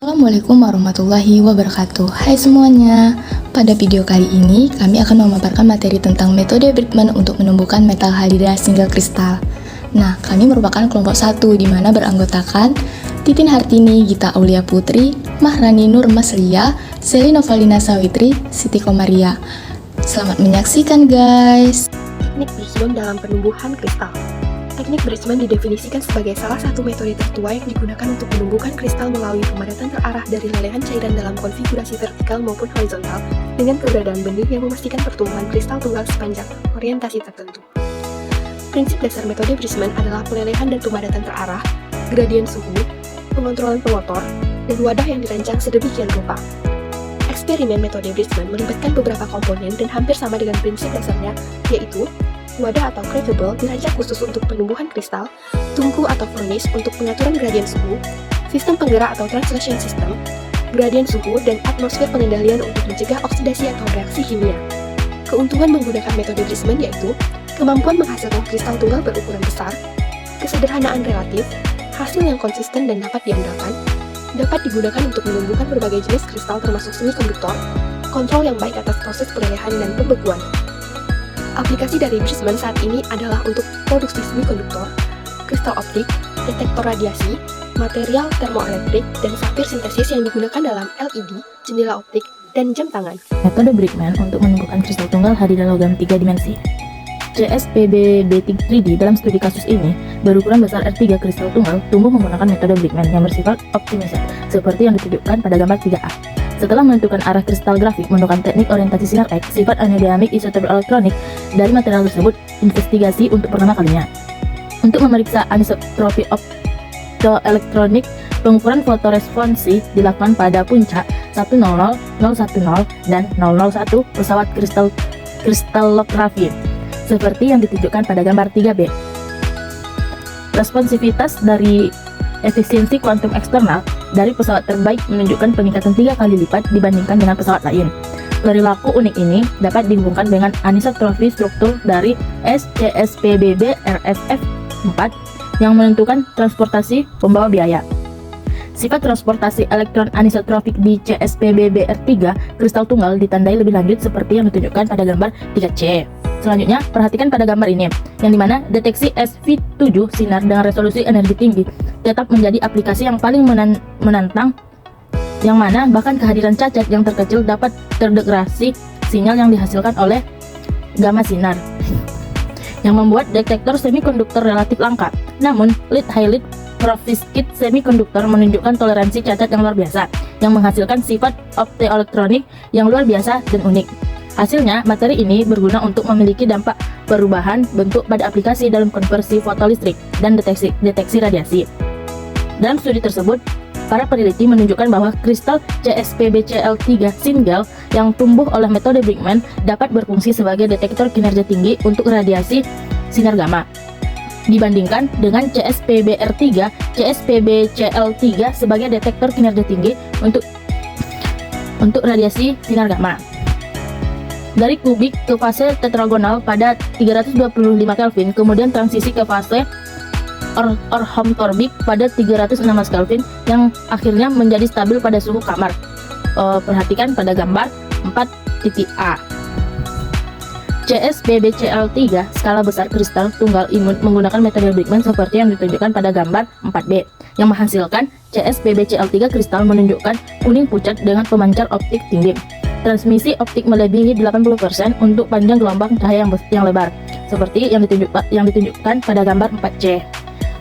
Assalamualaikum warahmatullahi wabarakatuh. Hai semuanya, pada video kali ini kami akan memaparkan materi tentang metode Bridgman untuk menumbuhkan metal halida single kristal. Nah, kami merupakan kelompok 1 di mana beranggotakan Titin Hartini, Gita Aulia Putri, Mahrani Nur Maslia, Seli Novalina Sawitri, Siti Komaria. Selamat menyaksikan guys. Teknik Bridgman dalam penumbuhan kristal. Teknik Bridgman didefinisikan sebagai salah satu metode tertua yang digunakan untuk menumbuhkan kristal melalui pemadatan terarah dari lelehan cairan dalam konfigurasi vertikal maupun horizontal dengan keberadaan benih yang memastikan pertumbuhan kristal tunggal sepanjang orientasi tertentu. Prinsip dasar metode Bridgman adalah pelelehan dan pemadatan terarah, gradien suhu, pengontrolan pengotor, dan wadah yang dirancang sedemikian rupa. Eksperimen metode Bridgman melibatkan beberapa komponen dan hampir sama dengan prinsip dasarnya, yaitu wadah atau crucible dirancang khusus untuk penumbuhan kristal, tungku atau furnace untuk pengaturan gradien suhu, sistem penggerak atau translation system, gradien suhu, dan atmosfer pengendalian untuk mencegah oksidasi atau reaksi kimia. Keuntungan menggunakan metode Bridgman yaitu kemampuan menghasilkan kristal tunggal berukuran besar, kesederhanaan relatif, hasil yang konsisten dan dapat diandalkan, dapat digunakan untuk menumbuhkan berbagai jenis kristal termasuk semikonduktor, kontrol yang baik atas proses pelelehan dan pembekuan. Aplikasi dari Bridgman saat ini adalah untuk produksi semikonduktor, kristal optik, detektor radiasi, material termoelektrik, dan safir sintesis yang digunakan dalam LED, jendela optik, dan jam tangan. Metode Bridgman untuk menumbuhkan kristal tunggal halida logam 3 dimensi. CSPBB3D dalam studi kasus ini berukuran besar R3 kristal tunggal tumbuh menggunakan metode Bridgman yang bersifat optimisme seperti yang ditunjukkan pada gambar 3A. Setelah menentukan arah kristal grafik menggunakan teknik orientasi sinar X, sifat anodinamik isotope elektronik dari material tersebut investigasi untuk pertama kalinya. Untuk memeriksa anisotropi optoelektronik, pengukuran fotoresponsi dilakukan pada puncak 100, 010, dan 001 pesawat kristallografi, seperti yang ditunjukkan pada gambar 3B. Responsivitas dari efisiensi kuantum eksternal dari pesawat terbaik menunjukkan peningkatan 3 kali lipat dibandingkan dengan pesawat lain. Perilaku unik ini dapat dihubungkan dengan anisotropi struktur dari SCSPBB RSF4 yang menentukan transportasi pembawa biaya. Sifat transportasi elektron anisotropik di CSPBB R3 kristal tunggal ditandai lebih lanjut seperti yang ditunjukkan pada gambar 3C. Selanjutnya, perhatikan pada gambar ini, yang dimana deteksi SV7 sinar dengan resolusi energi tinggi tetap menjadi aplikasi yang paling menantang, yang mana bahkan kehadiran cacat yang terkecil dapat terdegradasi sinyal yang dihasilkan oleh gamma sinar, yang membuat detektor semikonduktor relatif langka. Namun, lead highlight perovskite semikonduktor menunjukkan toleransi cacat yang luar biasa, yang menghasilkan sifat optoelektronik yang luar biasa dan unik. Hasilnya, materi ini berguna untuk memiliki dampak perubahan bentuk pada aplikasi dalam konversi fotolistrik dan deteksi radiasi. Dalam studi tersebut, para peneliti menunjukkan bahwa kristal CSPBCl3 single yang tumbuh oleh metode Bridgman dapat berfungsi sebagai detektor kinerja tinggi untuk radiasi sinar gamma. Dibandingkan dengan CSPBR3, CSPBCl3 sebagai detektor kinerja tinggi untuk radiasi sinar gamma. Dari kubik ke fase tetragonal pada 325 Kelvin, kemudian transisi ke fase orthomorphic pada 316 Kelvin, yang akhirnya menjadi stabil pada suhu kamar. Perhatikan pada gambar 4.A. CSPBCl3 skala besar kristal tunggal imun menggunakan metode Bridgman seperti yang ditunjukkan pada gambar 4B, yang menghasilkan CSPBCl3 kristal menunjukkan kuning pucat dengan pemancar optik tinggi. Transmisi optik melebihi 80% untuk panjang gelombang cahaya yang lebar, seperti yang ditunjukkan pada gambar 4C.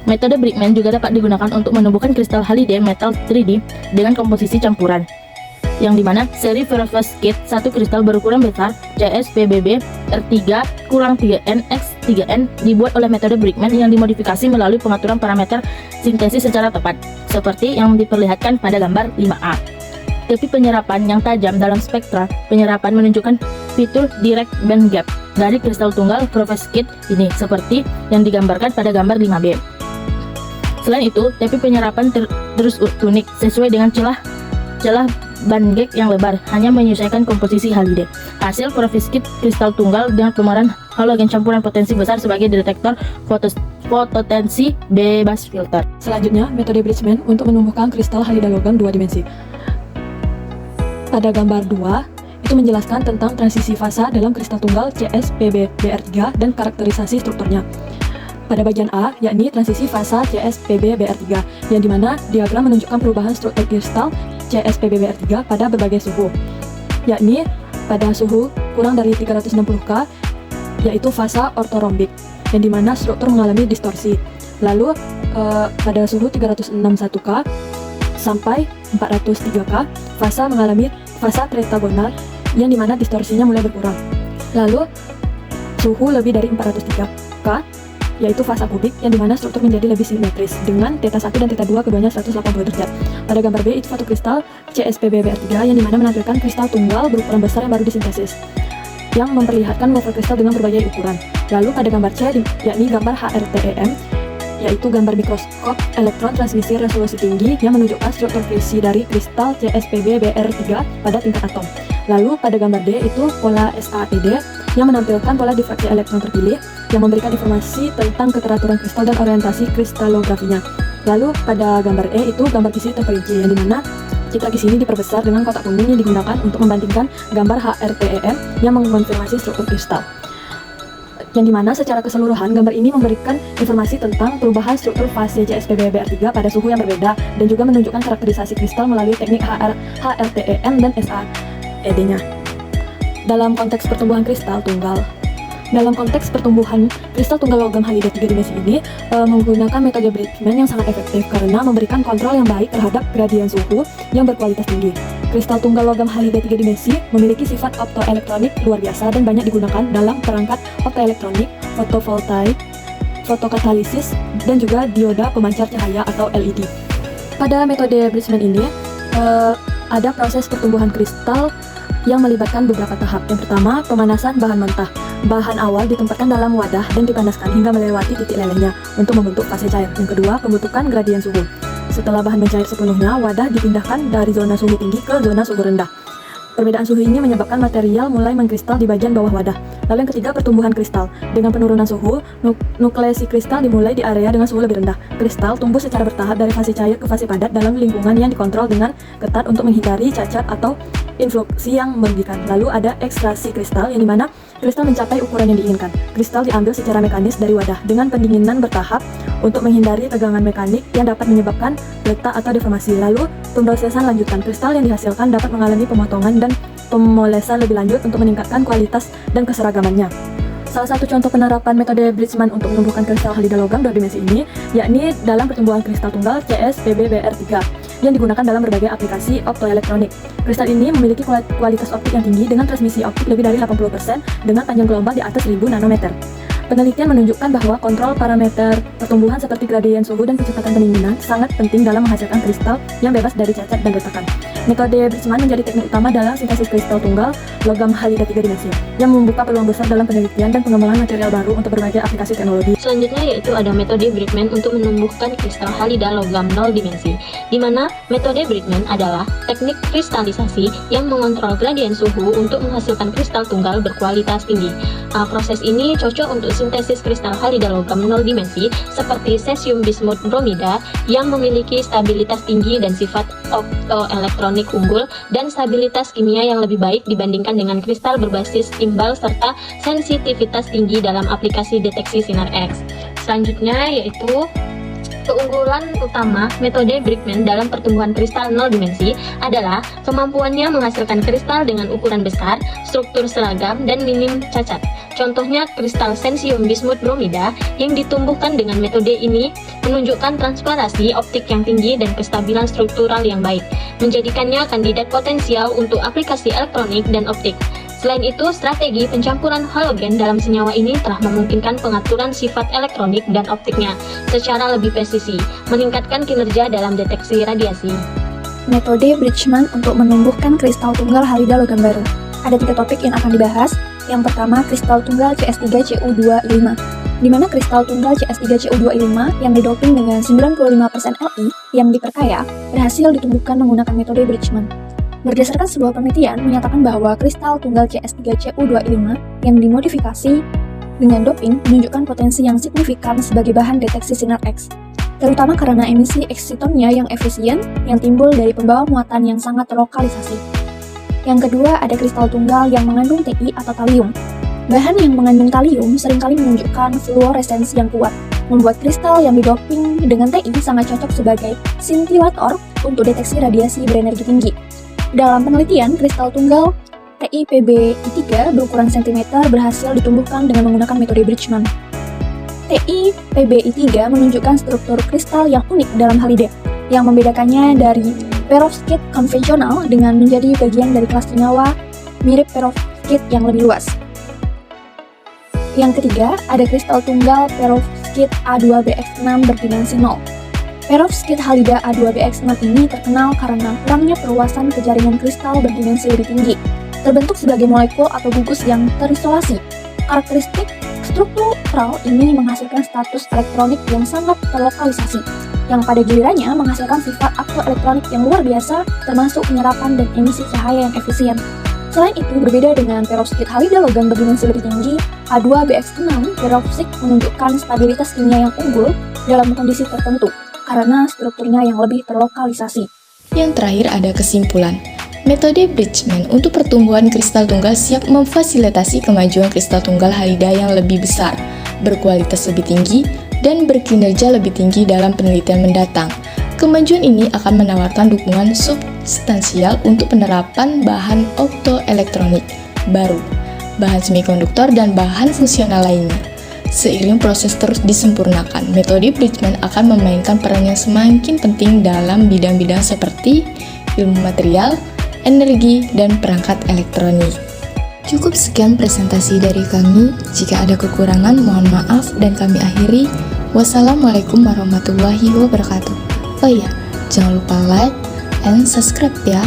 Metode Bridgman juga dapat digunakan untuk menumbuhkan kristal halide metal 3D dengan komposisi campuran, yang dimana seri perovskite 1 kristal berukuran besar CSPBB R3 kurang 3N x 3N dibuat oleh metode Bridgman yang dimodifikasi melalui pengaturan parameter sintesis secara tepat, seperti yang diperlihatkan pada gambar 5A. Tepi penyerapan yang tajam dalam spektra penyerapan menunjukkan fitur direct band gap dari kristal tunggal perovskite ini, seperti yang digambarkan pada gambar 5B. Selain itu, tepi penyerapan terus unik sesuai dengan celah band gap yang lebar, hanya menyesuaikan komposisi halide. Hasil perovskite kristal tunggal dengan pemeran halogen campuran potensi besar sebagai detektor fototensi bebas filter. Selanjutnya, metode Bridgman untuk menumbuhkan kristal halida logam 2 dimensi. Pada gambar 2, itu menjelaskan tentang transisi fasa dalam kristal tunggal CSPB-BR3 dan karakterisasi strukturnya. Pada bagian A, yakni transisi fasa CSPB-BR3, yang dimana diagram menunjukkan perubahan struktur kristal CSPB-BR3 pada berbagai suhu, yakni pada suhu kurang dari 360K, yaitu fasa ortorombik, yang dimana struktur mengalami distorsi. Lalu pada suhu 361K sampai 403K, fasa mengalami fasa tritagonal, yang dimana distorsinya mulai berkurang. Lalu suhu lebih dari 403K, yaitu fasa kubik, yang dimana struktur menjadi lebih simetris dengan θ1 dan θ2 keduanya 180 derajat. Pada gambar B, itu fotokristal CSPB-BR3 yang dimana menampilkan kristal tunggal berukuran besar yang baru disintesis, yang memperlihatkan wafer kristal dengan berbagai ukuran. Lalu pada gambar C, yakni gambar HRTEM, yaitu gambar mikroskop elektron transmisi resolusi tinggi yang menunjukkan struktur fisi dari kristal CSPB-BR3 pada tingkat atom. Lalu pada gambar D itu pola SAED yang menampilkan pola difraksi elektron terpilih yang memberikan informasi tentang keteraturan kristal dan orientasi kristalografinya. Lalu pada gambar E itu gambar kisi terperinci, yang dimana citra kisi ini diperbesar dengan kotak kuning yang digunakan untuk membandingkan gambar HRTEM yang mengonfirmasi struktur kristal. Yang dimana secara keseluruhan gambar ini memberikan informasi tentang perubahan struktur fase CSPB-BR3 pada suhu yang berbeda dan juga menunjukkan karakterisasi kristal melalui teknik HRTEM dan SAED-nya. Dalam konteks pertumbuhan kristal tunggal, dalam konteks pertumbuhan kristal tunggal logam halida 3 dimensi ini menggunakan metode Bridgman yang sangat efektif karena memberikan kontrol yang baik terhadap gradien suhu yang berkualitas tinggi. Kristal tunggal logam halida 3 dimensi memiliki sifat optoelektronik luar biasa dan banyak digunakan dalam perangkat optoelektronik, fotovoltaik, fotokatalisis, dan juga dioda pemancar cahaya atau LED. Pada metode Bridgman ini ada proses pertumbuhan kristal yang melibatkan beberapa tahap. Yang pertama, pemanasan bahan mentah. Bahan awal ditempatkan dalam wadah dan dipanaskan hingga melewati titik lelehnya untuk membentuk fase cair. Yang kedua, pembentukan gradien suhu. Setelah bahan mencair sepenuhnya, wadah dipindahkan dari zona suhu tinggi ke zona suhu rendah. Perbedaan suhu ini menyebabkan material mulai mengkristal di bagian bawah wadah. Lalu yang ketiga, pertumbuhan kristal. Dengan penurunan suhu, nukleasi kristal dimulai di area dengan suhu lebih rendah. Kristal tumbuh secara bertahap dari fase cair ke fase padat dalam lingkungan yang dikontrol dengan ketat untuk menghindari cacat atau influksi yang merugikan. Lalu ada ekstrasi kristal, yang dimana kristal mencapai ukuran yang diinginkan. Kristal diambil secara mekanis dari wadah dengan pendinginan bertahap untuk menghindari tegangan mekanik yang dapat menyebabkan letak atau deformasi. Lalu pemrosesan lanjutan. Kristal yang dihasilkan dapat mengalami pemotongan dan pemolesan lebih lanjut untuk meningkatkan kualitas dan keseragamannya. Salah satu contoh penerapan metode Bridgman untuk menumbuhkan kristal halida logam 2 dimensi ini yakni dalam pertumbuhan kristal tunggal CSPB-BR3 yang digunakan dalam berbagai aplikasi optoelektronik. Kristal ini memiliki kualitas optik yang tinggi dengan transmisi optik lebih dari 80% dengan panjang gelombang di atas 1000 nanometer. Penelitian menunjukkan bahwa kontrol parameter pertumbuhan seperti gradien suhu dan kecepatan pendinginan sangat penting dalam menghasilkan kristal yang bebas dari cacat dan retakan. Metode Bridgman menjadi teknik utama dalam sintesis kristal tunggal logam halida 3 dimensi yang membuka peluang besar dalam penelitian dan pengembangan material baru untuk berbagai aplikasi teknologi. Selanjutnya yaitu ada metode Bridgman untuk menumbuhkan kristal halida logam 0 dimensi, di mana metode Bridgman adalah teknik kristalisasi yang mengontrol gradien suhu untuk menghasilkan kristal tunggal berkualitas tinggi. Proses ini cocok untuk sintesis kristal halida logam 0 dimensi seperti cesium bismut bromida yang memiliki stabilitas tinggi dan sifat optoelektronik unggul dan stabilitas kimia yang lebih baik dibandingkan dengan kristal berbasis timbal serta sensitivitas tinggi dalam aplikasi deteksi sinar X. Selanjutnya yaitu keunggulan utama metode Bridgman dalam pertumbuhan kristal 0 dimensi adalah kemampuannya menghasilkan kristal dengan ukuran besar, struktur seragam, dan minim cacat. Contohnya kristal cesium bismut bromida yang ditumbuhkan dengan metode ini menunjukkan transparasi optik yang tinggi dan kestabilan struktural yang baik, menjadikannya kandidat potensial untuk aplikasi elektronik dan optik. Selain itu, strategi pencampuran halogen dalam senyawa ini telah memungkinkan pengaturan sifat elektronik dan optiknya secara lebih presisi, meningkatkan kinerja dalam deteksi radiasi. Metode Bridgman untuk menumbuhkan kristal tunggal halida logam baru. Ada 3 topik yang akan dibahas. Yang pertama, kristal tunggal CS3CU25, di mana kristal tunggal CS3CU25 yang didoping dengan 95% Li yang diperkaya berhasil ditumbuhkan menggunakan metode Bridgman. Berdasarkan sebuah penelitian menyatakan bahwa kristal tunggal CS3CU25 yang dimodifikasi dengan doping menunjukkan potensi yang signifikan sebagai bahan deteksi sinar X, terutama karena emisi eksitonnya yang efisien yang timbul dari pembawa muatan yang sangat terlokalisasi. Yang kedua, ada kristal tunggal yang mengandung Ti atau talium. Bahan yang mengandung talium seringkali menunjukkan fluoresensi yang kuat, membuat kristal yang didoping dengan Ti sangat cocok sebagai scintillator untuk deteksi radiasi berenergi tinggi. Dalam penelitian, kristal tunggal TiPBi3 berukuran cm berhasil ditumbuhkan dengan menggunakan metode Bridgman. TiPBi3 menunjukkan struktur kristal yang unik dalam halide, yang membedakannya dari perovskit konvensional dengan menjadi bagian dari kelas senyawa mirip perovskit yang lebih luas. Yang ketiga, ada kristal tunggal perovskit A2BX6 berdimensi 0. Perovskit halida A2BX6 ini terkenal karena kurangnya perluasan ke jaringan kristal berdimensi lebih tinggi, terbentuk sebagai molekul atau gugus yang terisolasi. Karakteristik struktural ini menghasilkan status elektronik yang sangat terlokalisasi, yang pada gilirannya menghasilkan sifat aktoelektronik yang luar biasa, termasuk penyerapan dan emisi cahaya yang efisien. Selain itu, berbeda dengan perovskit halida logam berdimensi lebih tinggi, A2BX6 perovskit menunjukkan stabilitas kimia yang unggul dalam kondisi tertentu, karena strukturnya yang lebih terlokalisasi. Yang terakhir ada kesimpulan. Metode Bridgman untuk pertumbuhan kristal tunggal siap memfasilitasi kemajuan kristal tunggal halida yang lebih besar, berkualitas lebih tinggi, dan berkinerja lebih tinggi dalam penelitian mendatang. Kemajuan ini akan menawarkan dukungan substansial untuk penerapan bahan optoelektronik baru, bahan semikonduktor, dan bahan fungsional lainnya. Seiring proses terus disempurnakan, metode Bridgman akan memainkan peran yang semakin penting dalam bidang-bidang seperti ilmu material, energi, dan perangkat elektronik. Cukup sekian presentasi dari kami. Jika ada kekurangan, mohon maaf dan kami akhiri. Wassalamualaikum warahmatullahi wabarakatuh. Oh iya, jangan lupa like and subscribe ya.